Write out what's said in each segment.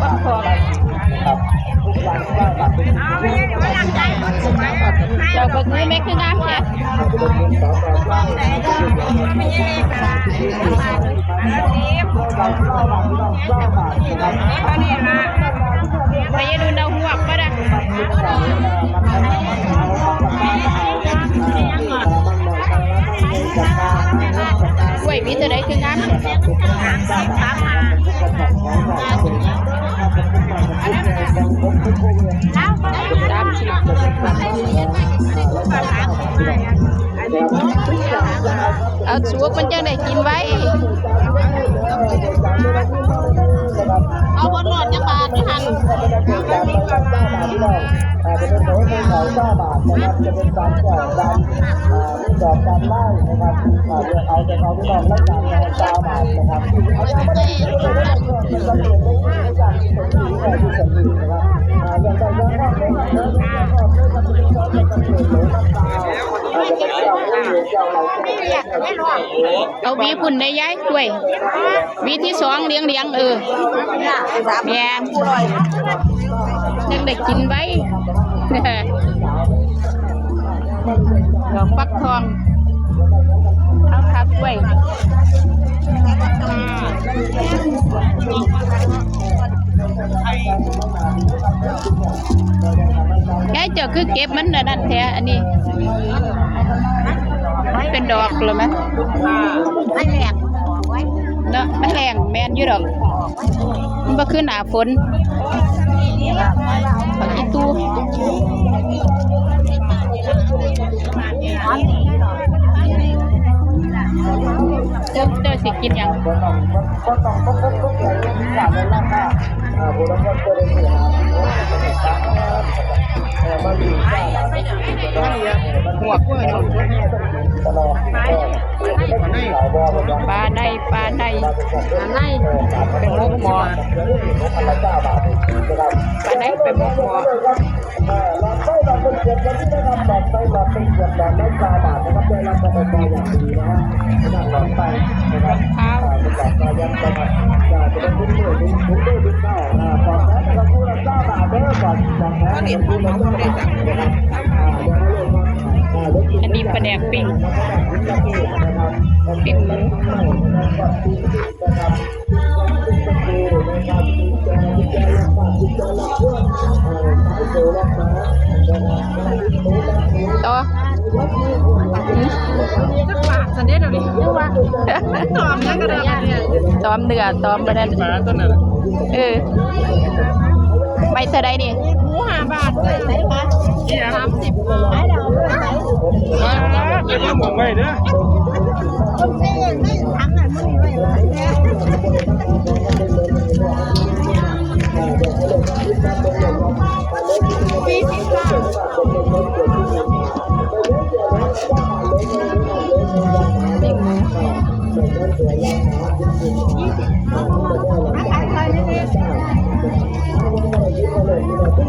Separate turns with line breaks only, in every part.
ฟักทองเราเบิกมือแม่คืองามแท้ไปยืนดูดาวหัวก็ได้กล้วยมีตัวใดคืองามเอาสุกมันจะได้กินไว้เอาบนหลอดจะบาดไม่ทัน
จะเป็นโถเป็นเขา9 บาทนะครับจะเป็นการแก่การดอกการไล่นะครับเรือเอาจะเอาที่ดอกและการ9 บาทนะครับเอาไม่ได้จะได้เงินจะเปลี่ยนได้จากที่สมบูรณ์ที่สมบูรณ์นะครับอย่างใดอย่างหนึ่ง
เอาวีพุ่นได้ย้ายด้วยวีที่2เลี้ยงแม่ยังได้กินไว้ดอกฟักทองเอาทับไว้แกเจ้าคือเก็บมันนั่นแท้อันนี้เป็นดอกหรือไหมไม่แรงเนาะมันแรงแมนอยู่ดอกมันก็คือหนาฝนผักอีตูเจ้าสิกินยังหัวกล้วยปลาในเป็นมุกหมอปลาในเป็นมุกหมออันนี้ปลาแดกปิ้งหมูต่อสันเดชเราดิตอมยังกันเลยตอมเนื้อตอมประเด็นไปเท่าไรนี่หมู5 บาทเลยไหนคะ30 บาทให้เรา
เดี๋ยวมองไว้เด้อคนเองไม่ทำอะไรไม่ไว้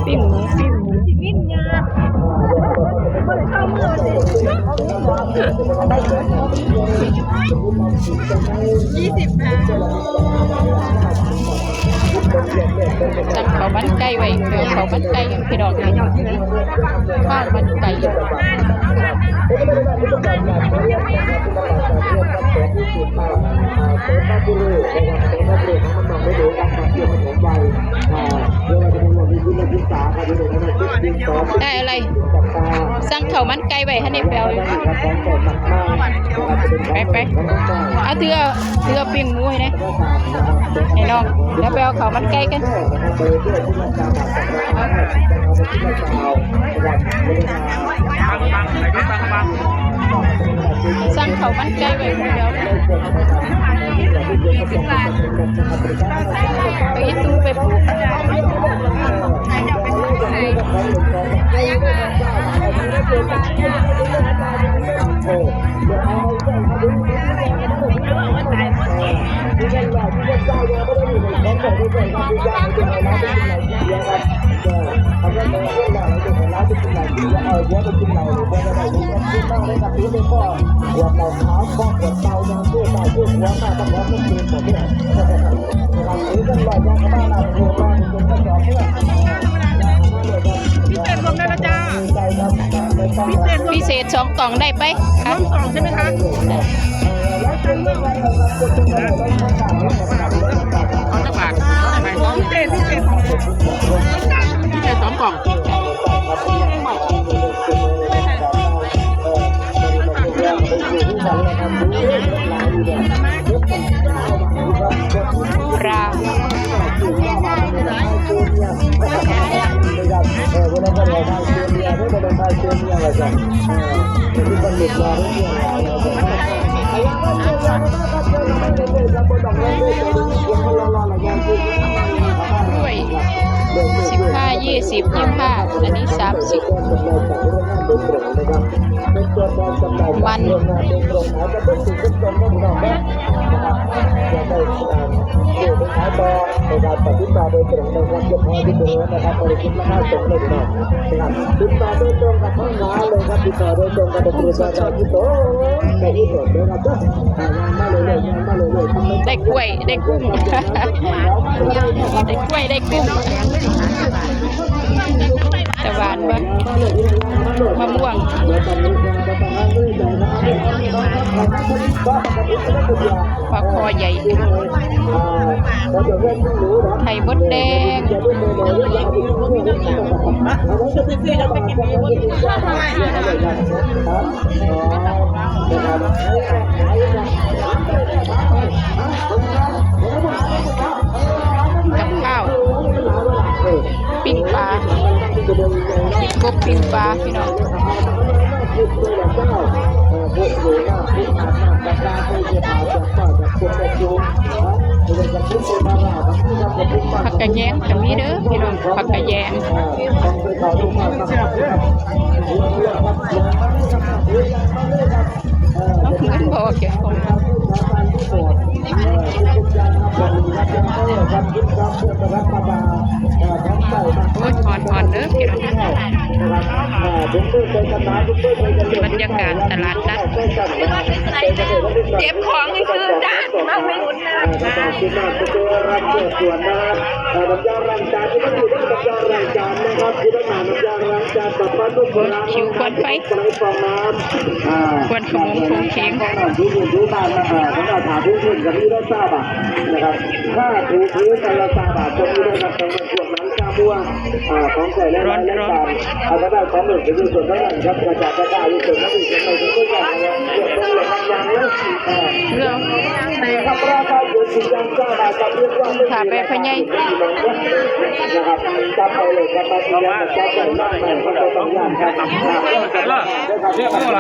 ปิ้งหมูปิ้งยา20 บาทสั่งข้าวมันไก่ไว้เดี๋ยวข้าวมันไก่พี่ดอกข้าวมันไก่ได้อะไรสั่งข้าวมันไก่ไว้ให้ในแปลวไปเอาเถือปิ้งหมูให้นะให้น้องแล้วไปเอาข้าวมันไก่กันสั่งข้าวมันไก่ไว้เดี๋ยวไปตู้ไปปลูก
หัวเตายังเพื่อตายเพื่อหัวมาต้องร้องเพื่อคืนหมดเนี่ย
พิเศษ2กล่องได้ไปค่ะ
กล่องใช่ไหมคะเอาจักบาทไปพิเศษ2 กล่อง
ปลาด้วย15 20 25อันนี้30มัน
ขายต่อในการติดต่อโดยตรงนะครับเฉพาะที่ตัวนะครับบริษัทราคาส่งเลยนะครับติดต่อโดยตรงกับห้องน้ำเลยครับติดต่อโดยตรงกับบริษัทที่โตแต่ที่สุดเลยครับมาเลยมาเลย
ได้กล้วยได้กุ้ง ได้กล้วยได้กุ้งแต่หวานปะมะม่วงปลาคอใหญ่ไข่มดแดงกับข้าวปิ้งปลากินกบปิ้งปลาพี่น้องผักกระแยงก็มีเด้อพี่น้องผักกระแยงต้องเงินบอกเจ้าของโอ้ยอ่อนเด้อพี่น้องบรรยากาศตลาดนัดเก็บของให้ซื้อจ้ามาไม่หุ่นนะคิวควันไฟควันขมงคงเคียง
นะครับถ้าถูกพื้นแต่ละบาทจะมีได้รับการส่วนนั้นข้าวม่วงของใส่และรายการอาจจะได้ของหนึ่งเป็นส่วนนั้นครับกระจายกระจายส่วนนั้นอีกส่วนหนึ่งเป็นส่วนใหญ่เรื่องในครับราคาอยู่ที่ยังเจ้าบาทจะเรียกว่า
ถามไปพะไง
นะครับจับไปเลยครับมาที่ยังจับไปมากเลยก็ต้องย่างครับเรียกอะไร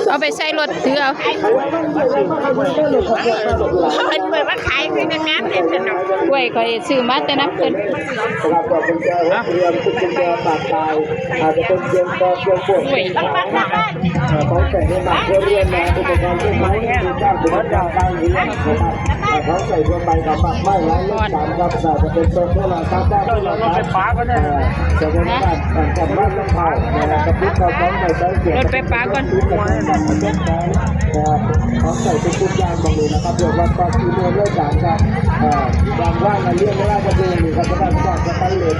เอาไปใส่รถถือเอากล้วยมาขายเป็นงานเลยสนุกกล้วยก็ซื้อมาแต่น้ำเพิ่น
อาจจะเป็นเพียงพอเพียงพวกเขาใส่ในหมักเรียนมาอุปกรณ์ที่ใช้ในการถึงการเรียนเขาใส่ลงไปกับหมักไม่ร้ายเล่น3ครับจะเป็นตัวที่เราตั้งได้เราไปฟ้าก็ได้จะเป็นการจัดบ้านลงเผากับพิษเราต้องใส่ใช้เสียง
รถไฟฟ้าก่อน
เขาใส่เป็นทุกอย่างตรงนี้นะครับเดี๋ยวเราก็คือเรื่องการครับบางว่าเราเรียกว่าจะเป็นหรือเขาจะได้จะตั้งเลย